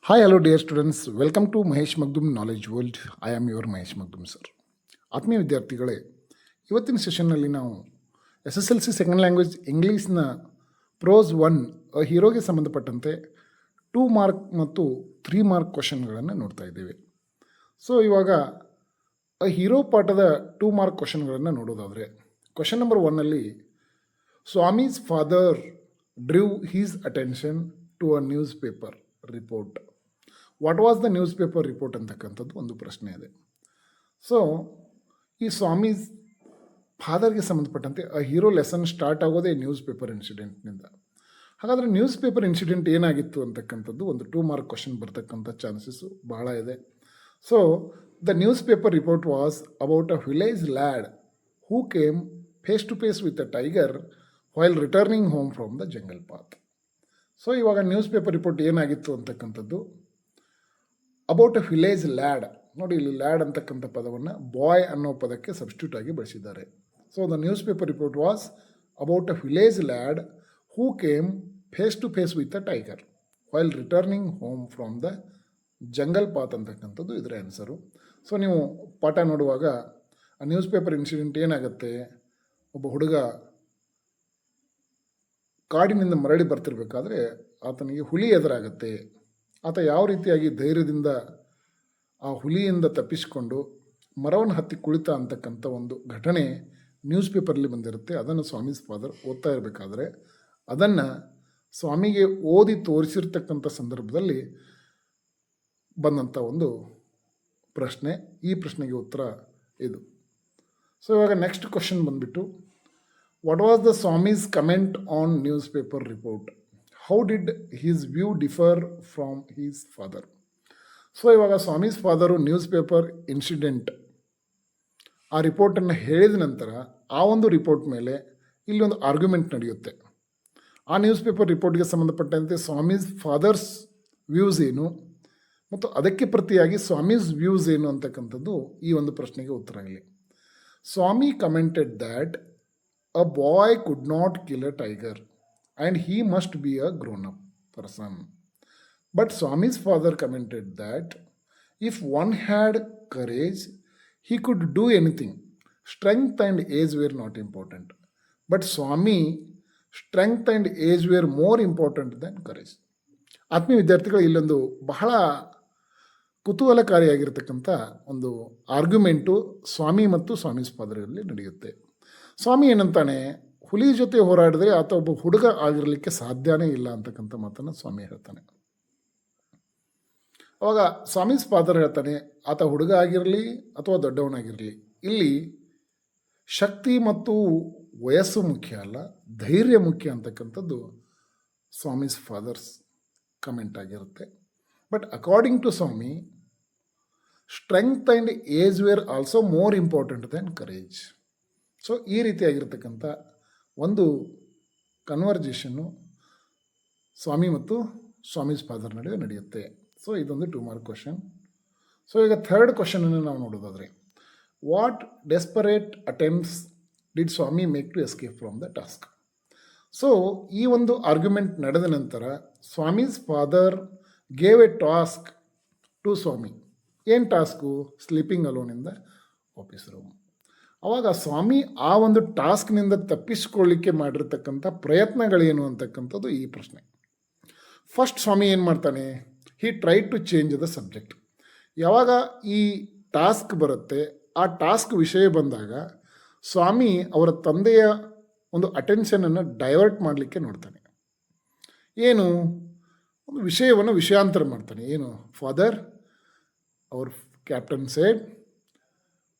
Hi, hello, dear students. Welcome to Mahesh Magdum Knowledge World. I am your Mahesh Magdum sir. ಆತ್ಮೀಯ ವಿದ್ಯಾರ್ಥಿಗಳೇ, ಇವತ್ತಿನ ಸೆಷನ್ನಲ್ಲಿ ನಾವು SSLC second language ಇಂಗ್ಲೀಷ್ನ pros 1 ಹೀರೋಗೆ ಸಂಬಂಧಪಟ್ಟಂತೆ 2 mark ಮತ್ತು 3 mark ಕ್ವಶನ್ಗಳನ್ನು ನೋಡ್ತಾ ಇದ್ದೇವೆ. ಸೊ ಇವಾಗ ಹೀರೋ ಪಾಠದ 2 ಮಾರ್ಕ್ ಕ್ವಶನ್ಗಳನ್ನು ನೋಡೋದಾದರೆ, ಕ್ವಶನ್ ನಂಬರ್ 1ನಲ್ಲಿ Swami's father drew his attention to a newspaper report. What was the newspaper report ಅಂತಕ್ಕಂಥದ್ದು ಒಂದು ಪ್ರಶ್ನೆ ಇದೆ. ಸೊ ಈ ಸ್ವಾಮಿ ಫಾದರ್ಗೆ ಸಂಬಂಧಪಟ್ಟಂತೆ ಆ ಹೀರೋ ಲೆಸನ್ ಸ್ಟಾರ್ಟ್ ಆಗೋದೇ ನ್ಯೂಸ್ ಪೇಪರ್ ಇನ್ಸಿಡೆಂಟ್ನಿಂದ. ಹಾಗಾದರೆ ನ್ಯೂಸ್ ಪೇಪರ್ ಇನ್ಸಿಡೆಂಟ್ ಏನಾಗಿತ್ತು ಅಂತಕ್ಕಂಥದ್ದು ಒಂದು 2 ಮಾರ್ಕ್ ಕ್ವಶನ್ ಬರ್ತಕ್ಕಂಥ ಚಾನ್ಸಸ್ಸು ಭಾಳ ಇದೆ. So the newspaper report was about a village lad who came face to face with a tiger while returning home from the jungle path. So ಇವಾಗ newspaper report ಏನಾಗಿತ್ತು ಅಂತಕ್ಕಂಥದ್ದು about a village lead. ನೋಡಿ, ಇಲ್ಲಿ lead ಅಂತಕ್ಕಂಥ ಪದವನ್ನು ಬಾಯ್ ಅನ್ನೋ ಪದಕ್ಕೆ substitute ಆಗಿ ಬಳಸಿದ್ದಾರೆ. So the newspaper report was about a village lad who came face to face with a tiger while returning home from the jungle path ಅಂತಕ್ಕಂಥದ್ದು ಇದರ ಆನ್ಸರು. ಸೊ ನೀವು ಪಾಠ ನೋಡುವಾಗ ಆ ನ್ಯೂಸ್ ಪೇಪರ್ ಇನ್ಸಿಡೆಂಟ್ ಏನಾಗುತ್ತೆ, ಒಬ್ಬ ಹುಡುಗ ಕಾಡಿನಿಂದ ಮರಳಿ ಬರ್ತಿರ್ಬೇಕಾದ್ರೆ ಆತನಿಗೆ ಹುಲಿ ಎದುರಾಗುತ್ತೆ. ಆತ ಯಾವ ರೀತಿಯಾಗಿ ಧೈರ್ಯದಿಂದ ಆ ಹುಲಿಯಿಂದ ತಪ್ಪಿಸಿಕೊಂಡು ಮರವನ್ನು ಹತ್ತಿ ಕುಳಿತ ಅಂತಕ್ಕಂಥ ಒಂದು ಘಟನೆ ನ್ಯೂಸ್ ಪೇಪರಲ್ಲಿ ಬಂದಿರುತ್ತೆ. ಅದನ್ನು ಸ್ವಾಮೀಸ್ ಫಾದರ್ ಓದ್ತಾ ಇರಬೇಕಾದ್ರೆ ಅದನ್ನು ಸ್ವಾಮಿಗೆ ಓದಿ ತೋರಿಸಿರ್ತಕ್ಕಂಥ ಸಂದರ್ಭದಲ್ಲಿ ಬಂದಂಥ ಒಂದು ಪ್ರಶ್ನೆ. ಈ ಪ್ರಶ್ನೆಗೆ ಉತ್ತರ ಇದು. ಸೊ ಇವಾಗ ನೆಕ್ಸ್ಟ್ ಕ್ವಶನ್ ಬಂದುಬಿಟ್ಟು, what was the Swami's comment on newspaper report? How did his view differ from his father? So ಇವಾಗ Swami's father newspaper incident ಆ ರಿಪೋರ್ಟನ್ನು ಹೇಳಿದ ನಂತರ ಆ ಒಂದು ರಿಪೋರ್ಟ್ ಮೇಲೆ ಇಲ್ಲಿ ಒಂದು ಆರ್ಗ್ಯುಮೆಂಟ್ ನಡೆಯುತ್ತೆ. ಆ ನ್ಯೂಸ್ ಪೇಪರ್ ರಿಪೋರ್ಟ್ಗೆ ಸಂಬಂಧಪಟ್ಟಂತೆ ಸ್ವಾಮೀಸ್ ಫಾದರ್ಸ್ ವ್ಯೂಸ್ ಏನು ಮತ್ತು ಅದಕ್ಕೆ ಪ್ರತಿಯಾಗಿ ಸ್ವಾಮೀಸ್ ವ್ಯೂಸ್ ಏನು ಅಂತಕ್ಕಂಥದ್ದು ಈ ಒಂದು ಪ್ರಶ್ನೆಗೆ ಉತ್ತರ ಆಗಲಿ. Swami commented that a boy could not kill a tiger and he must be a grown-up person. But Swami's father commented that if one had courage, he could do anything. Strength and age were not important. But Swami, strength and age were more important than courage. ಆತ್ಮೀಯ ವಿದ್ಯಾರ್ಥಿಗಳು, ಇಲ್ಲೊಂದು ಬಹಳ ಕುತೂಹಲಕಾರಿಯಾಗಿರ್ತಕ್ಕಂಥ ಒಂದು argument ಸ್ವಾಮಿ ಮತ್ತು ಸ್ವಾಮೀಸ್ ಫಾದರಲ್ಲಿ ನಡೆಯುತ್ತೆ. ಸ್ವಾಮಿ ಏನಂತಾನೆ, ಹುಲಿ ಜೊತೆ ಹೋರಾಡಿದ್ರೆ ಆತ ಒಬ್ಬ ಹುಡುಗ ಆಗಿರಲಿಕ್ಕೆ ಸಾಧ್ಯನೇ ಇಲ್ಲ ಅಂತಕ್ಕಂಥ ಮಾತನ್ನು ಸ್ವಾಮಿ ಹೇಳ್ತಾನೆ. ಅವಾಗ ಸ್ವಾಮೀಸ್ ಫಾದರ್ ಹೇಳ್ತಾನೆ, ಆತ ಹುಡುಗ ಆಗಿರಲಿ ಅಥವಾ ದೊಡ್ಡವನಾಗಿರಲಿ, ಇಲ್ಲಿ ಶಕ್ತಿ ಮತ್ತು ವಯಸ್ಸು ಮುಖ್ಯ ಅಲ್ಲ, ಧೈರ್ಯ ಮುಖ್ಯ ಅಂತಕ್ಕಂಥದ್ದು ಸ್ವಾಮೀಸ್ ಫಾದರ್ಸ್ ಕಮೆಂಟ್ ಆಗಿರುತ್ತೆ. But according to Swami, strength and age were also more important than courage. So ಈ ರೀತಿಯಾಗಿರ್ತಕ್ಕಂಥ ಒಂದು ಕನ್ವರ್ಜೇಷನ್ನು ಸ್ವಾಮಿ ಮತ್ತು ಸ್ವಾಮೀಸ್ ಫಾದರ್ ನಡುವೆ ನಡೆಯುತ್ತೆ. ಸೊ ಇದೊಂದು 2 ಮಾರ್ಕ್ ಕ್ವಶನ್. ಸೊ ಈಗ ಥರ್ಡ್ ಕ್ವಶನನ್ನು ನಾವು ನೋಡೋದಾದರೆ, what desperate attempts did Swami make to escape from the task? So ಈ ಒಂದು ಆರ್ಗ್ಯುಮೆಂಟ್ ನಡೆದ ನಂತರ Swami's father gave a task to Swami. ಏನು ಟಾಸ್ಕು? ಸ್ಲೀಪಿಂಗ್ ಅಲೋನಿಂದ ಆಫೀಸ್ ರೂಮ್. ಅವಾಗ ಸ್ವಾಮಿ ಆ ಒಂದು ಟಾಸ್ಕ್ನಿಂದ ತಪ್ಪಿಸ್ಕೊಳ್ಳಿಕ್ಕೆ ಮಾಡಿರ್ತಕ್ಕಂಥ ಪ್ರಯತ್ನಗಳೇನು ಅಂತಕ್ಕಂಥದ್ದು ಈ ಪ್ರಶ್ನೆ. ಫಸ್ಟ್ ಸ್ವಾಮಿ ಏನು ಮಾಡ್ತಾನೆ, he try to change the subject. ಯಾವಾಗ ಈ ಟಾಸ್ಕ್ ಬರುತ್ತೆ, ಆ ಟಾಸ್ಕ್ ವಿಷಯ ಬಂದಾಗ ಸ್ವಾಮಿ ಅವರ ತಂದೆಯ ಒಂದು ಅಟೆನ್ಷನನ್ನು ಡೈವರ್ಟ್ ಮಾಡಲಿಕ್ಕೆ ನೋಡ್ತಾನೆ. ಏನು ಒಂದು ವಿಷಯವನ್ನು ವಿಷಯಾಂತರ ಮಾಡ್ತಾನೆ. ಏನು? Father, our captain said,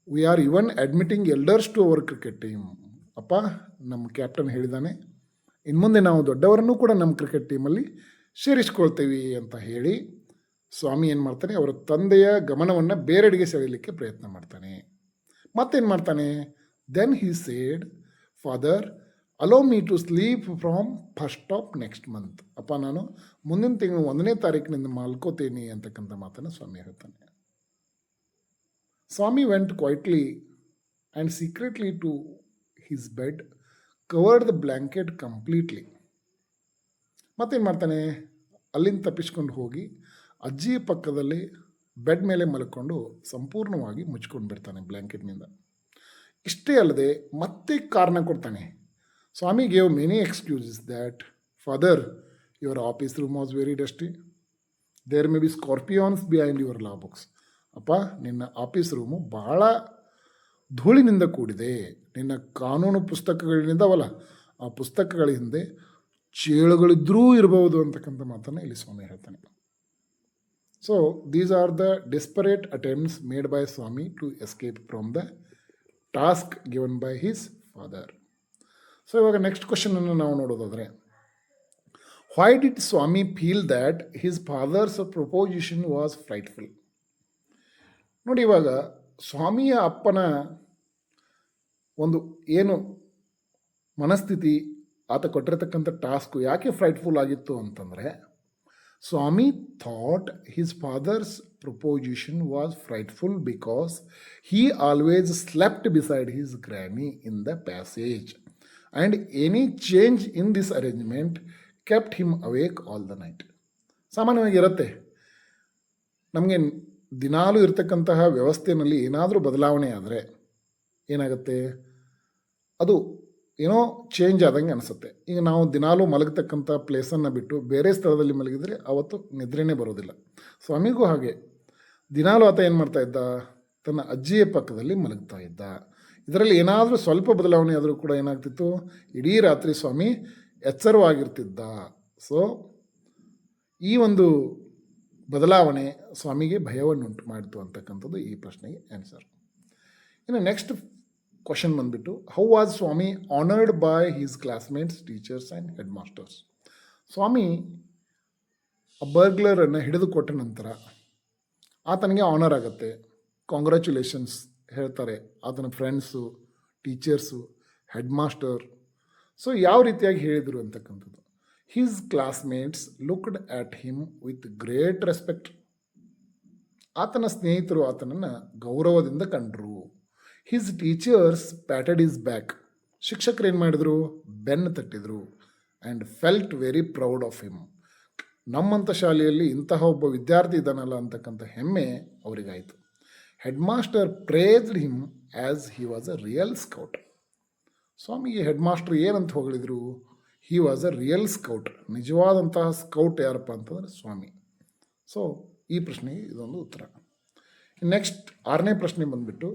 we are even admitting elders to our cricket team. ಅಪ್ಪ, ನಮ್ಮ ಕ್ಯಾಪ್ಟನ್ ಹೇಳಿದ್ದಾನೆ, ಇನ್ನು ಮುಂದೆ ನಾವು ದೊಡ್ಡವರನ್ನು ಕೂಡ ನಮ್ಮ ಕ್ರಿಕೆಟ್ ಟೀಮಲ್ಲಿ ಸೇರಿಸ್ಕೊಳ್ತೀವಿ ಅಂತ ಹೇಳಿ ಸ್ವಾಮಿ ಏನು ಮಾಡ್ತಾನೆ, ಅವರ ತಂದೆಯ ಗಮನವನ್ನು ಬೇರೆಡೆಗೆ ಸೆಳೆಯಲಿಕ್ಕೆ ಪ್ರಯತ್ನ ಮಾಡ್ತಾನೆ. ಮತ್ತೇನು ಮಾಡ್ತಾನೆ? Then he said, father, allow me to sleep from first of next month. ಅಪ್ಪ, ನಾನು ಮುಂದಿನ ತಿಂಗಳು 1ನೇ ತಾರೀಕಿನಿಂದ ಮಲ್ಕೋತೀನಿ ಅಂತಕ್ಕಂಥ ಮಾತನ್ನು ಸ್ವಾಮಿ ಹೇಳ್ತಾನೆ. Swami went quietly and secretly to his bed, covered the blanket completely. ಮತ್ತೇನು ಮಾಡ್ತಾನೆ? ಅಲ್ಲಿಂದ ತಪ್ಪಿಸ್ಕೊಂಡು ಹೋಗಿ ಅಜ್ಜಿ ಪಕ್ಕದಲ್ಲಿ ಬೆಡ್ ಮೇಲೆ ಮಲ್ಕೊಂಡು ಸಂಪೂರ್ಣವಾಗಿ ಮುಚ್ಕೊಂಡು ಬಿಡ್ತಾನೆ ಬ್ಲ್ಯಾಂಕೆಟ್ನಿಂದ. ಇಷ್ಟೇ ಅಲ್ಲದೆ ಮತ್ತೆ ಕಾರಣ ಕೊಡ್ತಾನೆ. Swami gave many excuses that father your office room was very dusty, there may be scorpions behind your law books. ಅಪ್ಪ, ನಿನ್ನ ಆಫೀಸ್ ರೂಮು ಭಾಳ ಧೂಳಿನಿಂದ ಕೂಡಿದೆ, ನಿನ್ನ ಕಾನೂನು ಪುಸ್ತಕಗಳಿಂದವಲ್ಲ, ಆ ಪುಸ್ತಕಗಳ ಹಿಂದೆ ಚೇಳುಗಳಿದ್ರೂ ಇರಬಹುದು ಅಂತಕ್ಕಂಥ ಮಾತನ್ನು ಇಲ್ಲಿ ಸ್ವಾಮಿ ಹೇಳ್ತಾನೆ. So these are the desperate attempts made by Swami to escape from the task given by his father. So ಇವಾಗ ನೆಕ್ಸ್ಟ್ ಕ್ವಶನನ್ನು ನಾವು ನೋಡೋದಾದರೆ, why did Swami feel that his father's proposition was frightful? ನೋಡಿ, ಇವಾಗ ಸ್ವಾಮಿಯ ಅಪ್ಪನ ಒಂದು ಏನು ಮನಸ್ಥಿತಿ, ಆತ ಕೊಟ್ಟಿರತಕ್ಕಂಥ ಟಾಸ್ಕು ಯಾಕೆ ಫ್ರೈಟ್ಫುಲ್ ಆಗಿತ್ತು ಅಂತಂದರೆ, Swami thought his father's proposition was frightful because he always slept beside his granny in the passage and any change in this arrangement kept him awake all the night. ಸಾಮಾನ್ಯವಾಗಿ ಇರುತ್ತೆ, ನಮಗೆ ದಿನಾಲೂ ಇರತಕ್ಕಂತಹ ವ್ಯವಸ್ಥೆಯಲ್ಲಿ ಏನಾದರೂ ಬದಲಾವಣೆ ಆದರೆ ಏನಾಗುತ್ತೆ, ಅದು ಏನೋ ಚೇಂಜ್ ಆದಂಗೆ ಅನಿಸುತ್ತೆ. ಈಗ ನಾವು ದಿನಾಲೂ ಮಲಗತಕ್ಕಂಥ ಪ್ಲೇಸನ್ನು ಬಿಟ್ಟು ಬೇರೆ ಸ್ಥಳದಲ್ಲಿ ಮಲಗಿದರೆ ಅವತ್ತು ನಿದ್ರೆನೇ ಬರೋದಿಲ್ಲ. ಸ್ವಾಮಿಗೂ ಹಾಗೆ ದಿನಾಲೂ ಆತ ಏನು ಮಾಡ್ತಾ ಇದ್ದ, ತನ್ನ ಅಜ್ಜಿಯ ಪಕ್ಕದಲ್ಲಿ ಮಲಗ್ತಾ ಇದ್ದ. ಇದರಲ್ಲಿ ಏನಾದರೂ ಸ್ವಲ್ಪ ಬದಲಾವಣೆ ಆದರೂ ಕೂಡ ಏನಾಗ್ತಿತ್ತು, ಇಡೀ ರಾತ್ರಿ ಸ್ವಾಮಿ ಎಚ್ಚರವಾಗಿರ್ತಿದ್ದ. ಸೊ ಈ ಒಂದು ಬದಲಾವಣೆ ಸ್ವಾಮಿಗೆ ಭಯವನ್ನುಂಟು ಮಾಡಿತು ಅಂತಕ್ಕಂಥದ್ದು ಈ ಪ್ರಶ್ನೆಗೆ ಆನ್ಸರ್. ಇನ್ನು ನೆಕ್ಸ್ಟ್ ಕ್ವಶನ್ ಬಂದುಬಿಟ್ಟು, how was Swami honoured by his classmates, teachers and headmasters? Swami ಆ ಬರ್ಗ್ಲರನ್ನು ಹಿಡಿದುಕೊಟ್ಟ ನಂತರ ಆತನಿಗೆ ಆನರ್ ಆಗುತ್ತೆ, ಕಾಂಗ್ರ್ಯಾಚುಲೇಷನ್ಸ್ ಹೇಳ್ತಾರೆ ಆತನ friends, teachers, headmaster. So ಯಾವ ರೀತಿಯಾಗಿ ಹೇಳಿದರು ಅಂತಕ್ಕಂಥದ್ದು, his classmates looked at him with great respect. ಆತನ ಸ್ನೇಹಿತರು ಆತನನ್ನು ಗೌರವದಿಂದ ಕಂಡರು. His teachers patted his back. ಶಿಕ್ಷಕರು ಏನು ಮಾಡಿದರು, ಬೆನ್ನು ತಟ್ಟಿದರು. And felt very proud of him. ನಮ್ಮಂಥ ಶಾಲೆಯಲ್ಲಿ ಇಂತಹ ಒಬ್ಬ ವಿದ್ಯಾರ್ಥಿ ಇದ್ದಾನಲ್ಲ ಅಂತಕ್ಕಂಥ ಹೆಮ್ಮೆ ಅವರಿಗಾಯಿತು. Headmaster praised him as he was a real scout. ಸ್ವಾಮಿಗೆ ಹೆಡ್ ಮಾಸ್ಟರ್ ಏನಂತ ಹೊಗಳಿದ್ರು, he was a real scout. ನಿಜವಾದಂತಹ scout ಯಾರಪ್ಪ ಅಂತಂದರೆ ಸ್ವಾಮಿ. ಸೊ ಈ ಪ್ರಶ್ನೆಗೆ ಇದೊಂದು ಉತ್ತರ. ನೆಕ್ಸ್ಟ್ 6ನೇ ಪ್ರಶ್ನೆ ಬಂದುಬಿಟ್ಟು,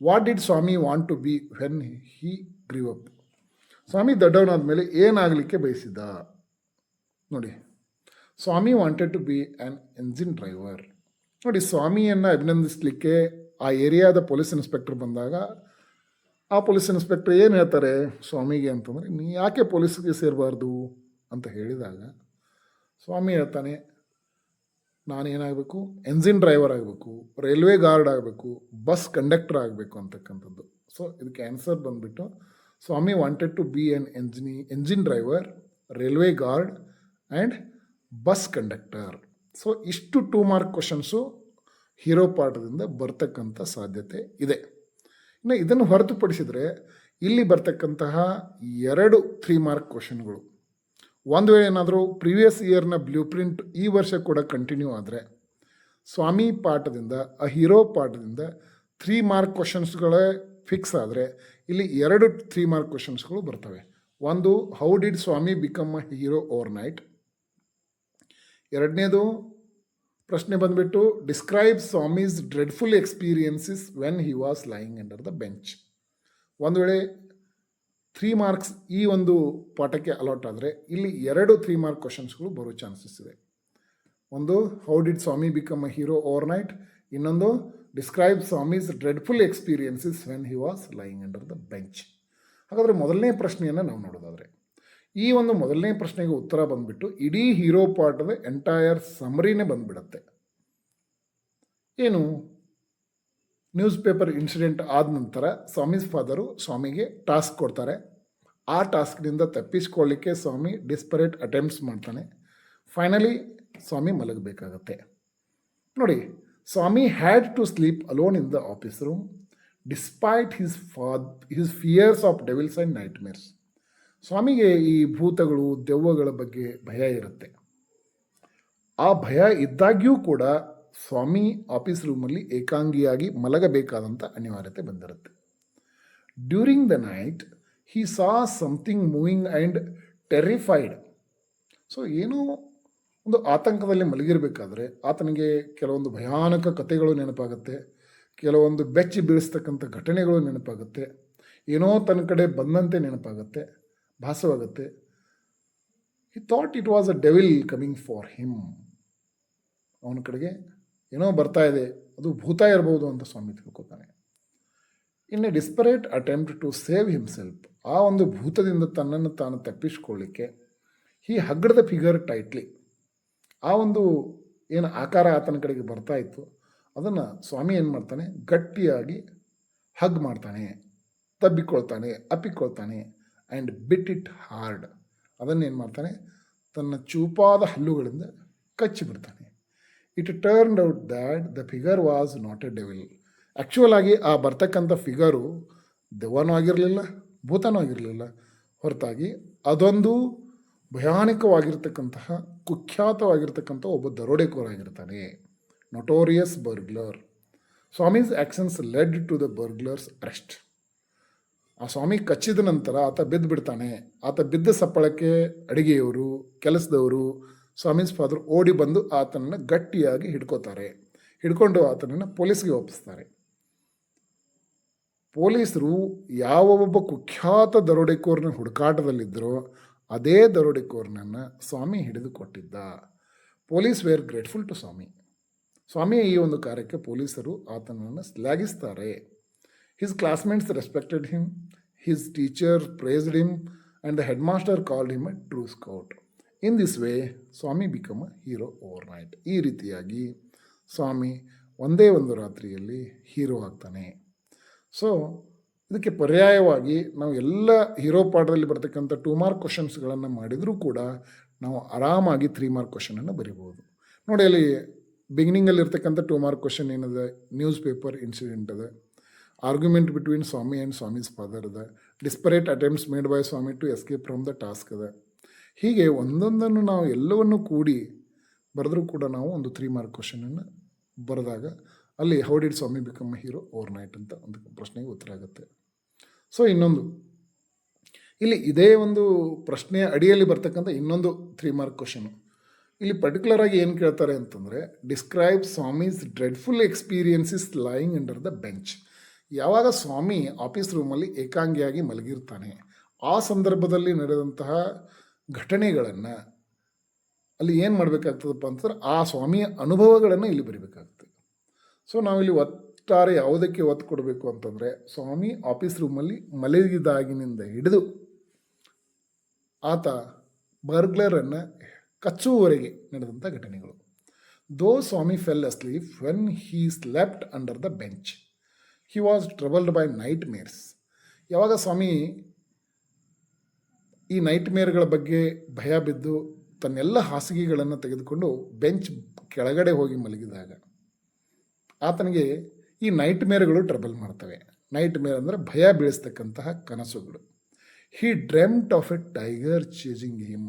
what did Swami want to be when he grow up? Swami ದೊಡ್ಡವನಾದ ಮೇಲೆ ಏನಾಗಲಿಕ್ಕೆ ಬಯಸಿದ್ದ? ನೋಡಿ, Swami wanted to be an engine driver. ನೋಡಿ, ಸ್ವಾಮಿಯನ್ನು ಅಭಿನಂದಿಸಲಿಕ್ಕೆ ಆ ಏರಿಯಾದ ಪೊಲೀಸ್ ಇನ್ಸ್ಪೆಕ್ಟರ್ ಬಂದಾಗ ಆ ಪೊಲೀಸ್ ಇನ್ಸ್ಪೆಕ್ಟರ್ ಏನು ಹೇಳ್ತಾರೆ ಸ್ವಾಮಿಗೆ ಅಂತಂದರೆ, ನೀ ಯಾಕೆ ಪೊಲೀಸ್ಗೆ ಸೇರಬಾರ್ದು ಅಂತ ಹೇಳಿದಾಗ ಸ್ವಾಮಿ ಹೇಳ್ತಾನೆ, ನಾನೇನಾಗಬೇಕು, ಎಂಜಿನ್ ಡ್ರೈವರ್ ಆಗಬೇಕು, ರೈಲ್ವೆ ಗಾರ್ಡ್ ಆಗಬೇಕು, ಬಸ್ ಕಂಡಕ್ಟರ್ ಆಗಬೇಕು ಅಂತಕ್ಕಂಥದ್ದು. ಸೊ ಇದಕ್ಕೆ ಆನ್ಸರ್ ಬಂದುಬಿಟ್ಟು, Swami wanted to be an engine driver, railway guard and bus conductor. So ಇಷ್ಟು 2 ಮಾರ್ಕ್ ಕ್ವಶನ್ಸು ಹೀರೋ ಪಾಠದಿಂದ ಬರ್ತಕ್ಕಂಥ ಸಾಧ್ಯತೆ ಇದೆ. ಇನ್ನು ಇದನ್ನು ಹೊರತುಪಡಿಸಿದರೆ ಇಲ್ಲಿ ಬರ್ತಕ್ಕಂತಹ 2 3 ಮಾರ್ಕ್ ಕ್ವಶನ್ಗಳು, ಒಂದು ವೇಳೆ ಏನಾದರೂ ಪ್ರೀವಿಯಸ್ ಇಯರ್ನ ಬ್ಲೂ ಪ್ರಿಂಟ್ ಈ ವರ್ಷ ಕೂಡ ಕಂಟಿನ್ಯೂ ಆದರೆ, ಸ್ವಾಮಿ ಪಾಠದಿಂದ ಆ ಹೀರೋ ಪಾಠದಿಂದ 3 ಮಾರ್ಕ್ ಕ್ವಶನ್ಸ್ಗಳೇ ಫಿಕ್ಸ್ ಆದರೆ, ಇಲ್ಲಿ 2 3 ಮಾರ್ಕ್ ಕ್ವಶನ್ಸ್ಗಳು ಬರ್ತವೆ. ಒಂದು, how did Swami become a hero overnight. ಎರಡನೇದು ಪ್ರಶ್ನೆ ಬಂದುಬಿಟ್ಟು, describe Swami's dreadful experiences when he was lying under the bench. ಒಂದು ವೇಳೆ 3 ಮಾರ್ಕ್ಸ್ ಈ ಒಂದು ಪಾಠಕ್ಕೆ ಅಲಾಟ್ ಆದರೆ, ಇಲ್ಲಿ 2 3 ಮಾರ್ಕ್ ಕ್ವಶನ್ಸ್ಗಳು ಬರೋ ಚಾನ್ಸಸ್ ಇದೆ. ಒಂದು, how did Swami become a hero overnight. ಇನ್ನೊಂದು, describe Swami's dreadful experiences when he was lying under the bench. ಹಾಗಾದರೆ ಮೊದಲನೇ ಪ್ರಶ್ನೆಯನ್ನು ನಾವು ನೋಡೋದಾದರೆ, ಈ ಒಂದು ಮೊದಲನೇ ಪ್ರಶ್ನೆಗೆ ಉತ್ತರ ಬಂದುಬಿಟ್ಟು ಇಡೀ ಹೀರೋ ಪಾಠದ ಎಂಟೈರ್ ಸಮರಿನೇ ಬಂದುಬಿಡುತ್ತೆ. ಏನು, ನ್ಯೂಸ್ ಪೇಪರ್ ಇನ್ಸಿಡೆಂಟ್ ಆದ ನಂತರ ಸ್ವಾಮೀಸ್ ಫಾದರು ಸ್ವಾಮಿಗೆ ಟಾಸ್ಕ್ ಕೊಡ್ತಾರೆ. ಆ ಟಾಸ್ಕ್ನಿಂದ ತಪ್ಪಿಸ್ಕೊಳ್ಳಿಕ್ಕೆ ಸ್ವಾಮಿ ಡಿಸ್ಪರೇಟ್ ಅಟೆಂಪ್ಟ್ಸ್ ಮಾಡ್ತಾನೆ. ಫೈನಲಿ ಸ್ವಾಮಿ ಮಲಗಬೇಕಾಗತ್ತೆ. ನೋಡಿ, Swami had to sleep alone in the office room despite his fears of devils and nightmares. ಸ್ವಾಮಿಗೆ ಈ ಭೂತಗಳು, ದೆವ್ವಗಳ ಬಗ್ಗೆ ಭಯ ಇರುತ್ತೆ. ಆ ಭಯ ಇದ್ದಾಗ್ಯೂ ಕೂಡ ಸ್ವಾಮಿ ಆಫೀಸ್ ರೂಮಲ್ಲಿ ಏಕಾಂಗಿಯಾಗಿ ಮಲಗಬೇಕಾದಂಥ ಅನಿವಾರ್ಯತೆ ಬಂದಿರುತ್ತೆ. During the night he saw something moving and terrified. So ಏನೋ ಒಂದು ಆತಂಕದಲ್ಲಿ ಮಲಗಿರಬೇಕಾದ್ರೆ ಆತನಿಗೆ ಕೆಲವೊಂದು ಭಯಾನಕ ಕಥೆಗಳು ನೆನಪಾಗುತ್ತೆ, ಕೆಲವೊಂದು ಬೆಚ್ಚಿ ಬೀಳಿಸ್ತಕ್ಕಂಥ ಘಟನೆಗಳು ನೆನಪಾಗುತ್ತೆ, ಏನೋ ತನ್ನ ಕಡೆ ಬಂದಂತೆ ನೆನಪಾಗುತ್ತೆ, ಭಾಸವಾಗುತ್ತೆ. He thought it was a devil coming for him. ಅವನ ಕಡೆಗೆ ಏನೋ ಬರ್ತಾ ಇದೆ, ಅದು ಭೂತ ಇರ್ಬೋದು ಅಂತ ಸ್ವಾಮಿ ತಿಳ್ಕೊತಾನೆ. In a desperate attempt to save himself, ಆ ಒಂದು ಭೂತದಿಂದ ತನ್ನನ್ನು ತಾನು ತಪ್ಪಿಸ್ಕೊಳ್ಳಿಕ್ಕೆ he hugged the figure tightly. ಆ ಒಂದು ಏನು ಆಕಾರ ಆತನ ಕಡೆಗೆ ಬರ್ತಾ ಇತ್ತು ಅದನ್ನು ಸ್ವಾಮಿ ಏನು ಮಾಡ್ತಾನೆ, ಗಟ್ಟಿಯಾಗಿ ಹಗ್ ಮಾಡ್ತಾನೆ, ತಬ್ಬಿಕೊಳ್ತಾನೆ, ಅಪ್ಪಿಕೊಳ್ತಾನೆ. ಆ್ಯಂಡ್ ಬಿಟ್ ಇಟ್ ಹಾರ್ಡ್, ಅದನ್ನೇನು ಮಾಡ್ತಾನೆ, ತನ್ನ ಚೂಪಾದ ಹಲ್ಲುಗಳಿಂದ ಕಚ್ಚಿಬಿಡ್ತಾನೆ. It turned out that the figure was not a devil. Actual ಆಗಿ ಆ ಬರ್ತಕ್ಕಂಥ ಫಿಗರು ದೆವ್ವನೂ ಆಗಿರಲಿಲ್ಲ, ಭೂತನೂ ಆಗಿರಲಿಲ್ಲ, ಹೊರತಾಗಿ ಅದೊಂದು ಭಯಾನಕವಾಗಿರ್ತಕ್ಕಂತಹ ಕುಖ್ಯಾತವಾಗಿರ್ತಕ್ಕಂಥ ಒಬ್ಬ ದರೋಡೆಕೋರಾಗಿರ್ತಾನೆ, notorious burglar. Swami's actions led to the burglar's arrest. ಆ ಸ್ವಾಮಿ ಕಚ್ಚಿದ ನಂತರ ಆತ ಬಿದ್ದು ಬಿಡ್ತಾನೆ. ಆತ ಬಿದ್ದ ಸಪ್ಪಳಕ್ಕೆ ಅಡಿಗೆಯವರು, ಕೆಲಸದವರು, ಸ್ವಾಮೀಸ್ ಫಾದರ್ ಓಡಿ ಬಂದು ಆತನನ್ನು ಗಟ್ಟಿಯಾಗಿ ಹಿಡ್ಕೋತಾರೆ. ಹಿಡ್ಕೊಂಡು ಆತನನ್ನು ಪೊಲೀಸ್ಗೆ ಒಪ್ಪಿಸ್ತಾರೆ. ಪೊಲೀಸರು ಯಾವ ಒಬ್ಬ ಕುಖ್ಯಾತ ದರೋಡೆಕೋರನ ಹುಡುಕಾಟದಲ್ಲಿದ್ದರೋ ಅದೇ ದರೋಡೆಕೋರನನ್ನು ಸ್ವಾಮಿ ಹಿಡಿದು ಕೊಟ್ಟಿದ್ದ. Police were grateful to Swami. ಸ್ವಾಮಿಯ ಈ ಒಂದು ಕಾರ್ಯಕ್ಕೆ ಪೊಲೀಸರು ಆತನನ್ನು ಶ್ಲಾಘಿಸ್ತಾರೆ. His classmates respected him, his teacher praised him, and the headmaster called him a true scout. In this way Swami become a hero overnight. ಈ ರೀತಿಯಾಗಿ ಸ್ವಾಮಿ ಒಂದೇ ಒಂದು ರಾತ್ರಿಯಲ್ಲಿ ಹೀರೋ ಆಗ್ತಾನೆ. ಸೊ ಇದಕ್ಕೆ ಪರ್ಯಾಯವಾಗಿ ನಾವು ಎಲ್ಲ ಹೀರೋ ಪಾಠದಲ್ಲಿ ಬರ್ತಕ್ಕಂಥ 2 ಮಾರ್ಕ್ ಕ್ವಶನ್ಸ್ಗಳನ್ನು ಮಾಡಿದರೂ ಕೂಡ ನಾವು ಆರಾಮಾಗಿ 3 ಮಾರ್ಕ್ ಕ್ವಶನನ್ನು ಬರಿಬೋದು. ನೋಡಿ, ಅಲ್ಲಿ ಬಿಗಿನಿಂಗಲ್ಲಿರ್ತಕ್ಕಂಥ 2 ಮಾರ್ಕ್ ಕ್ವಶನ್ ಏನಿದೆ, ನ್ಯೂಸ್ ಪೇಪರ್ ಇನ್ಸಿಡೆಂಟ್ ಅದ, argument between Swami and Swami's father ಅದ, desperate attempts made by Swami to escape from the task ಅದ. ಹೀಗೆ ಒಂದೊಂದನ್ನು ನಾವು ಎಲ್ಲವನ್ನು ಕೂಡಿ ಬರೆದ್ರೂ ಕೂಡ ನಾವು ಒಂದು 3 ಮಾರ್ಕ್ ಕ್ವಶನನ್ನು ಬರೆದಾಗ ಅಲ್ಲಿ how did Swami become a hero overnight ಅಂತ ಒಂದು ಪ್ರಶ್ನೆಗೆ ಉತ್ತರ ಆಗುತ್ತೆ. ಸೊ ಇನ್ನೊಂದು ಇಲ್ಲಿ ಇದೇ ಒಂದು ಪ್ರಶ್ನೆಯ ಅಡಿಯಲ್ಲಿ ಬರ್ತಕ್ಕಂಥ ಇನ್ನೊಂದು 3 ಮಾರ್ಕ್ ಕ್ವಶನು. ಇಲ್ಲಿ ಪರ್ಟಿಕ್ಯುಲರ್ ಆಗಿ ಏನು ಕೇಳ್ತಾರೆ ಅಂತಂದರೆ, describe Swami's dreadful experiences lying under the bench. ಯಾವಾಗ ಸ್ವಾಮಿ ಆಫೀಸ್ ರೂಮಲ್ಲಿ ಏಕಾಂಗಿಯಾಗಿ ಮಲಗಿರ್ತಾನೆ ಆ ಸಂದರ್ಭದಲ್ಲಿ ನಡೆದಂತಹ ಘಟನೆಗಳನ್ನು ಅಲ್ಲಿ ಏನು ಮಾಡಬೇಕಾಗ್ತದಪ್ಪ ಅಂತಂದ್ರೆ ಆ ಸ್ವಾಮಿಯ ಅನುಭವಗಳನ್ನು ಇಲ್ಲಿ ಬರೀಬೇಕಾಗ್ತದೆ. ಸೊ ನಾವಿಲ್ಲಿ ಒಟ್ಟಾರೆ ಯಾವುದಕ್ಕೆ ಒತ್ತು ಕೊಡಬೇಕು ಅಂತಂದರೆ, ಸ್ವಾಮಿ ಆಫೀಸ್ ರೂಮಲ್ಲಿ ಮಲಗಿದಾಗಿನಿಂದ ಹಿಡಿದು ಆತ ಬರ್ಗ್ಲರನ್ನು ಕಚ್ಚುವವರೆಗೆ ನಡೆದಂಥ ಘಟನೆಗಳು. Though Swami fell asleep when he slept under the bench, he was troubled by nightmares. ಯಾವಾಗ ಸ್ವಾಮಿ ಈ ನೈಟ್ ಮೇರ್ಗಳ ಬಗ್ಗೆ ಭಯ ಬಿದ್ದು ತನ್ನೆಲ್ಲ ಹಾಸಿಗೆಗಳನ್ನು ತೆಗೆದುಕೊಂಡು ಬೆಂಚ್ ಕೆಳಗಡೆ ಹೋಗಿ ಮಲಗಿದಾಗ ಆತನಿಗೆ ಈ ನೈಟ್ ಮೇರ್ಗಳು ಟ್ರಬಲ್ ಮಾಡ್ತವೆ. ನೈಟ್ ಮೇರ್ ಅಂದರೆ ಭಯ ಬೀಳಿಸ್ತಕ್ಕಂತಹ ಕನಸುಗಳು. He dreamt of a tiger chasing him.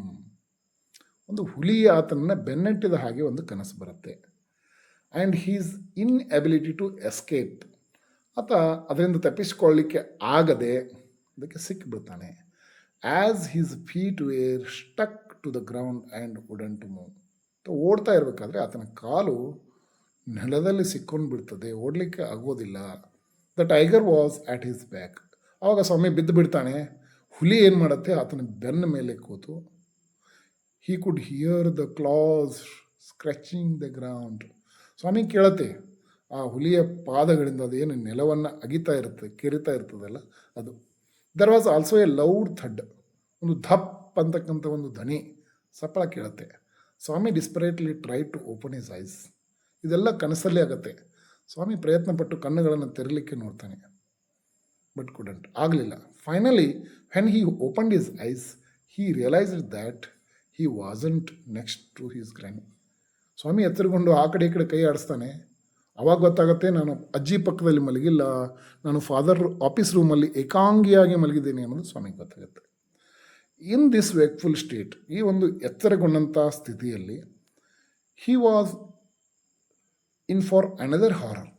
ಒಂದು ಹುಲಿ ಆತನನ್ನು ಬೆನ್ನಟ್ಟಿದ ಹಾಗೆ ಒಂದು ಕನಸು ಬರುತ್ತೆ. And his inability to escape. ಆತ ಅದರಿಂದ ತಪ್ಪಿಸಿಕೊಳ್ಳಲಿಕ್ಕೆ ಆಗದೆ ಅದಕ್ಕೆ ಸಿಕ್ಕಿಬಿಡ್ತಾನೆ. As his feet were stuck to the ground and wouldn't move. ಓಡ್ತಾ ಇರಬೇಕಾದ್ರೆ ಆತನ ಕಾಲು ನೆಲದಲ್ಲಿ ಸಿಕ್ಕೊಂಡು ಬಿಡ್ತದೆ, ಓಡಲಿಕ್ಕೆ ಆಗೋದಿಲ್ಲ. The tiger was at his back. ಆವಾಗ ಸ್ವಾಮಿ ಬಿದ್ದು ಬಿಡ್ತಾನೆ. ಹುಲಿ ಏನು ಮಾಡುತ್ತೆ, ಆತನ ಬೆನ್ನ ಮೇಲೆ ಕೂತು he could hear the claws scratching the ground. Swami ಕೇಳತ್ತೆ ಆ ಹುಲಿಯ ಪಾದಗಳಿಂದ ಅದೇನು ನೆಲವನ್ನು ಅಗಿತಾ ಇರುತ್ತೆ, ಕೆರಿತಾ ಇರ್ತದಲ್ಲ ಅದು. There was also a loud thud. ಒಂದು ಧಪ್ ಅಂತಕ್ಕಂಥ ಒಂದು ಧ್ವನಿ ಸಪ್ಪಳ ಕೇಳುತ್ತೆ. Swami desperately try to open his eyes. ಇದೆಲ್ಲ ಕನಸಲ್ಲೇ ಆಗುತ್ತೆ. ಸ್ವಾಮಿ ಪ್ರಯತ್ನಪಟ್ಟು ಕಣ್ಣುಗಳನ್ನು ತೆರಲಿಕ್ಕೆ ನೋಡ್ತಾನೆ, ಬಟ್ ಕುಡಂಟ್, ಆಗಲಿಲ್ಲ. Finally when he opened his eyes he realised that he wasn't next to his grand. Swami ಎತ್ತರಗೊಂಡು ಆ ಕಡೆ ಈ ಕಡೆ ಕೈ ಆಡಿಸ್ತಾನೆ. ಆವಾಗ ಗೊತ್ತಾಗುತ್ತೆ, ನಾನು ಅಜ್ಜಿ ಪಕ್ಕದಲ್ಲಿ ಮಲಗಿಲ್ಲ, ನಾನು ಫಾದರ್ ಆಫೀಸ್ ರೂಮಲ್ಲಿ ಏಕಾಂಗಿಯಾಗಿ ಮಲಗಿದ್ದೇನೆ ಅನ್ನೋದು ಸ್ವಾಮಿಗೆ ಗೊತ್ತಾಗುತ್ತೆ. ಇನ್ ದಿಸ್ ವೇಕ್ಫುಲ್ ಸ್ಟೇಟ್, ಈ ಒಂದು ಎಚ್ಚರಗೊಂಡಂಥ ಸ್ಥಿತಿಯಲ್ಲಿ he was in for another horror.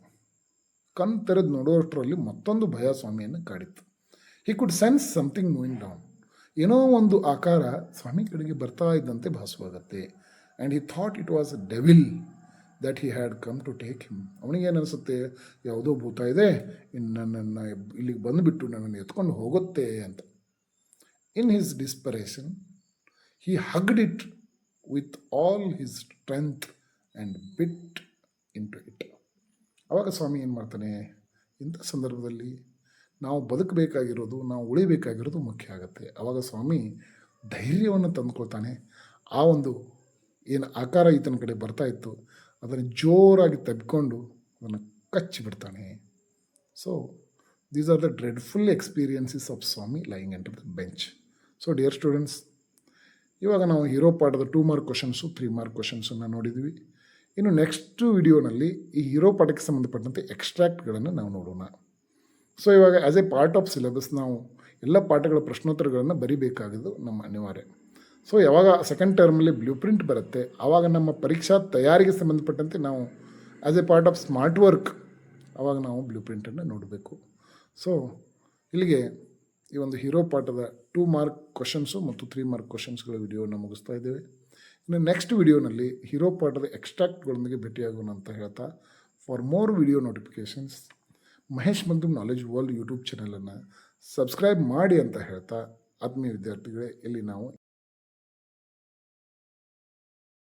ಕಣ್ ತೆರೆದು ನೋಡುವಷ್ಟರಲ್ಲಿ ಮತ್ತೊಂದು ಭಯ ಸ್ವಾಮಿಯನ್ನು ಕಾಡಿತ್ತು. He could sense something moving down. ಏನೋ ಒಂದು ಆಕಾರ ಸ್ವಾಮಿ ಕಡೆಗೆ ಬರ್ತಾ ಇದ್ದಂತೆ ಭಾಸವಾಗತ್ತೆ. And he thought it was a devil that he had come to take him. ಅವನಿಗೇನು ಅನಿಸುತ್ತೆ, ಯಾವುದೋ ಭೂತ ಇದೆ, ಇನ್ನು ನನ್ನನ್ನು ಇಲ್ಲಿಗೆ ಬಂದುಬಿಟ್ಟು ನನ್ನನ್ನು ಎತ್ಕೊಂಡು ಹೋಗುತ್ತೆ ಅಂತ. In his desperation he hugged it with all his strength and bit into it. ಆವಾಗ ಸ್ವಾಮಿ ಏನು ಮಾಡ್ತಾನೆ, ಇಂಥ ಸಂದರ್ಭದಲ್ಲಿ ನಾವು ಬದುಕಬೇಕಾಗಿರೋದು, ನಾವು ಉಳಿಬೇಕಾಗಿರೋದು ಮುಖ್ಯ ಆಗುತ್ತೆ. ಆವಾಗ ಸ್ವಾಮಿ ಧೈರ್ಯವನ್ನು ತಂದುಕೊಳ್ತಾನೆ. ಆ ಒಂದು ಏನು ಆಕಾರ ಈತನ ಕಡೆ ಬರ್ತಾ ಇತ್ತು ಅದನ್ನು ಜೋರಾಗಿ ತಬ್ಕೊಂಡು ಅದನ್ನು ಕಚ್ಚಿಬಿಡ್ತಾನೆ. So these are the dreadful experiences of Swami lying under the bench. So dear students, ಇವಾಗ ನಾವು ಹೀರೋ ಪಾಠದ 2 ಮಾರ್ಕ್ ಕ್ವಶನ್ಸು 3 ಮಾರ್ಕ್ ಕ್ವಶನ್ಸನ್ನು ನೋಡಿದ್ವಿ. ಇನ್ನು ನೆಕ್ಸ್ಟ್ ವಿಡಿಯೋನಲ್ಲಿ ಈ ಹೀರೋ ಪಾಠಕ್ಕೆ ಸಂಬಂಧಪಟ್ಟಂತೆ ಎಕ್ಸ್ಟ್ರಾಕ್ಟ್ಗಳನ್ನು ನಾವು ನೋಡೋಣ. ಸೊ ಇವಾಗ as A part of syllabus ನಾವು ಎಲ್ಲ ಪಾಠಗಳ ಪ್ರಶ್ನೋತ್ತರಗಳನ್ನು ಬರಿಬೇಕಾಗೋದು ನಮ್ಮ ಅನಿವಾರ್ಯ. ಸೊ ಯಾವಾಗ ಸೆಕೆಂಡ್ ಟರ್ಮಲ್ಲಿ ಬ್ಲೂ ಪ್ರಿಂಟ್ ಬರುತ್ತೆ ಆವಾಗ ನಮ್ಮ ಪರೀಕ್ಷಾ ತಯಾರಿಗೆ ಸಂಬಂಧಪಟ್ಟಂತೆ ನಾವು as A part of smart work ಆವಾಗ ನಾವು ಬ್ಲೂ ಪ್ರಿಂಟನ್ನು ನೋಡಬೇಕು. ಸೊ ಇಲ್ಲಿಗೆ ಈ ಒಂದು ಹೀರೋ ಪಾಠದ 2 ಮಾರ್ಕ್ ಕ್ವಶನ್ಸು ಮತ್ತು 3 ಮಾರ್ಕ್ ಕ್ವಶನ್ಸ್ಗಳ ವಿಡಿಯೋವನ್ನು ಮುಗಿಸ್ತಾ ಇದ್ದೇವೆ. ಇನ್ನು ನೆಕ್ಸ್ಟ್ ವಿಡಿಯೋನಲ್ಲಿ ಹೀರೋ ಪಾಠದ ಎಕ್ಸ್ಟ್ರಾಕ್ಟ್ಗಳೊಂದಿಗೆ ಭೇಟಿಯಾಗೋಣ ಅಂತ ಹೇಳ್ತಾ, for more video notifications Mahesh Magdum knowledge world YouTube ಚಾನಲನ್ನು ಸಬ್ಸ್ಕ್ರೈಬ್ ಮಾಡಿ ಅಂತ ಹೇಳ್ತಾ, ಆತ್ಮೀಯ ವಿದ್ಯಾರ್ಥಿಗಳೇ, ಇಲ್ಲಿ ನಾವು